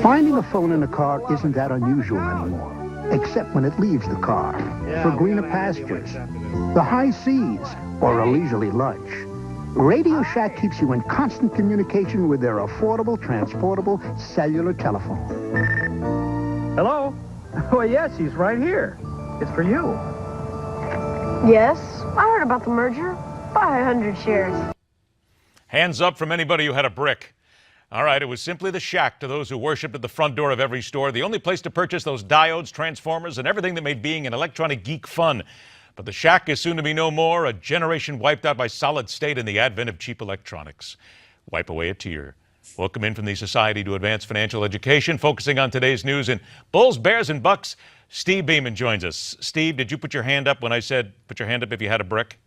Finding a phone in a car isn't that unusual anymore, except when it leaves the car for greener pastures, the high seas, or a leisurely lunch. Radio Shack keeps you in constant communication with their affordable, transportable cellular telephone. Hello? Oh, yes, he's right here. It's for you. Yes, I heard about the merger. Buy 100 shares. Hands up from anybody who had a brick. All right, it was simply the shack to those who worshipped at the front door of every store, the only place to purchase those diodes, transformers, and everything that made being an electronic geek fun. But the shack is soon to be no more, a generation wiped out by solid state and the advent of cheap electronics. Wipe away a tear. Welcome in from the Society to Advance Financial Education, focusing on today's news in Bulls, Bears, and Bucks. Steve Beaman joins us. Steve, did you put your hand up when I said put your hand up if you had a brick?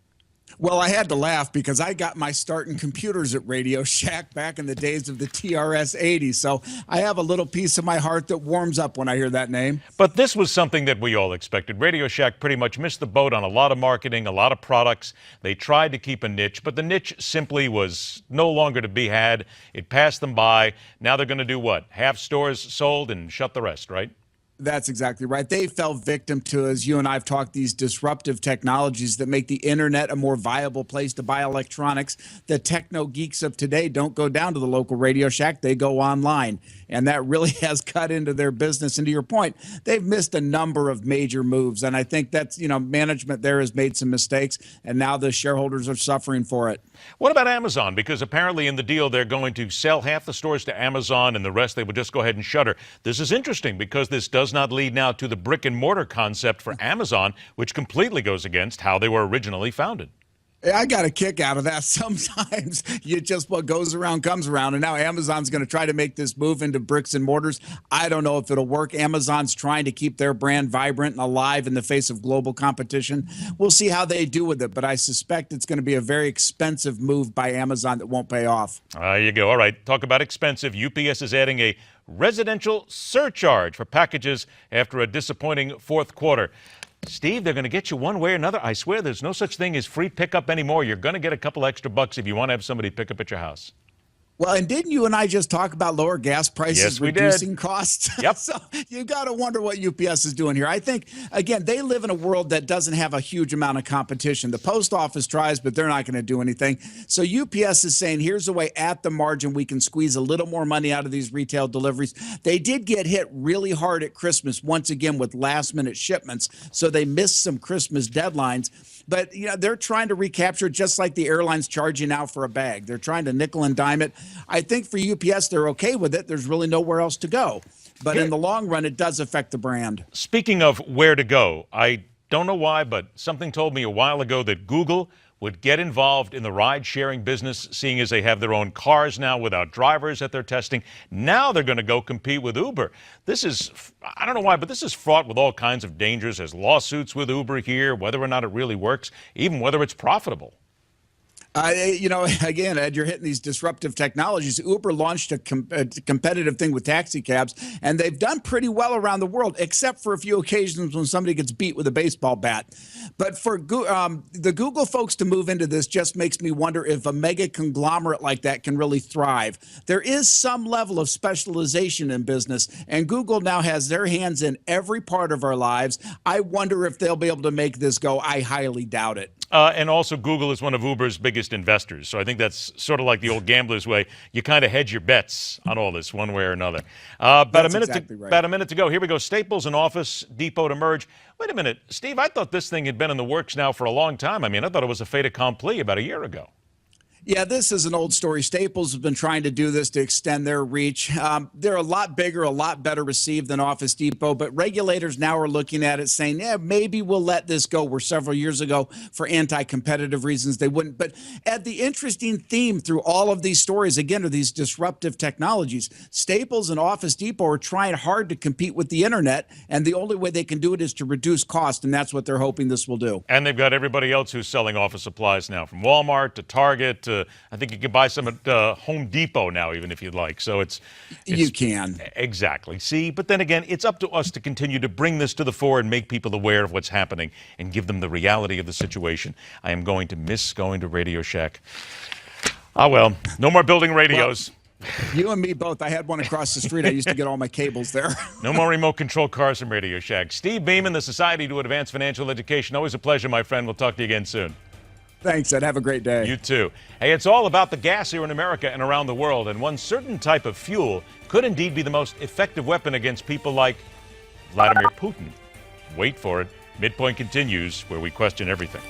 Well, I had to laugh because I got my start in computers at Radio Shack back in the days of the TRS-80. So I have a little piece of my heart that warms up when I hear that name. But this was something that we all expected. Radio Shack pretty much missed the boat on a lot of marketing, a lot of products. They tried to keep a niche, but the niche simply was no longer to be had. It passed them by. Now they're going to do what? Half stores sold and shut the rest, right? That's exactly right. They fell victim to, as you and I have talked, these disruptive technologies that make the internet a more viable place to buy electronics. The techno geeks of today don't go down to the local Radio Shack. They go online. And that really has cut into their business. And to your point, they've missed a number of major moves. And I think that's, management there has made some mistakes. And now the shareholders are suffering for it. What about Amazon? Because apparently in the deal, they're going to sell half the stores to Amazon and the rest they would just go ahead and shutter. This is interesting because this does not lead now to the brick and mortar concept for Amazon, which completely goes against how they were originally founded. I got a kick out of that. Sometimes what goes around comes around. And now Amazon's going to try to make this move into bricks and mortars. I don't know if it'll work. Amazon's trying to keep their brand vibrant and alive in the face of global competition. We'll see how they do with it. But I suspect it's going to be a very expensive move by Amazon that won't pay off. There you go. All right. Talk about expensive. UPS is adding a residential surcharge for packages after a disappointing fourth quarter. Steve, they're going to get you one way or another. I swear there's no such thing as free pickup anymore. You're going to get a couple extra bucks if you want to have somebody pick up at your house. Well, and didn't you and I just talk about lower gas prices, yes, we reducing did. Costs? Yep. So you got to wonder what UPS is doing here. I think, again, they live in a world that doesn't have a huge amount of competition. The post office tries, but they're not going to do anything. So UPS is saying, here's a way at the margin we can squeeze a little more money out of these retail deliveries. They did get hit really hard at Christmas, once again, with last-minute shipments. So they missed some Christmas deadlines. But, they're trying to recapture just like the airlines charge you now for a bag. They're trying to nickel and dime it. I think for UPS, they're okay with it. There's really nowhere else to go. But in the long run, it does affect the brand. Speaking of where to go, I don't know why, but something told me a while ago that Google would get involved in the ride-sharing business, seeing as they have their own cars now without drivers that they're testing. Now they're going to go compete with Uber. This is, I don't know why, but this is fraught with all kinds of dangers. There's lawsuits with Uber here, whether or not it really works, even whether it's profitable. Again, Ed, you're hitting these disruptive technologies. Uber launched a competitive thing with taxi cabs, and they've done pretty well around the world, except for a few occasions when somebody gets beat with a baseball bat. But for the Google folks to move into this just makes me wonder if a mega conglomerate like that can really thrive. There is some level of specialization in business, and Google now has their hands in every part of our lives. I wonder if they'll be able to make this go. I highly doubt it. And also, Google is one of Uber's biggest investors. So I think that's sort of like the old gambler's way. You kind of hedge your bets on all this one way or another. About a minute to go. Here we go. Staples and Office Depot to merge. Wait a minute, Steve, I thought this thing had been in the works now for a long time. I mean, I thought it was a fait accompli about a year ago. Yeah, this is an old story. Staples has been trying to do this to extend their reach. They're a lot bigger, a lot better received than Office Depot, but regulators now are looking at it saying, yeah, maybe we'll let this go, where several years ago, for anti-competitive reasons, they wouldn't. But Ed, the interesting theme through all of these stories, again, are these disruptive technologies. Staples and Office Depot are trying hard to compete with the internet, and the only way they can do it is to reduce cost, and that's what they're hoping this will do. And they've got everybody else who's selling office supplies now, from Walmart to Target to I think you can buy some at Home Depot now, even if you'd like. So it's you can. Exactly. See, but then again, it's up to us to continue to bring this to the fore and make people aware of what's happening and give them the reality of the situation. I am going to miss going to Radio Shack. Ah, well, no more building radios. You and me both. I had one across the street. I used to get all my cables there. No more remote control cars from Radio Shack. Steve Beaman, the Society to Advance Financial Education. Always a pleasure, my friend. We'll talk to you again soon. Thanks, Ed. Have a great day. You too. Hey, it's all about the gas here in America and around the world, and one certain type of fuel could indeed be the most effective weapon against people like Vladimir Putin. Wait for it. Midpoint continues, where we question everything.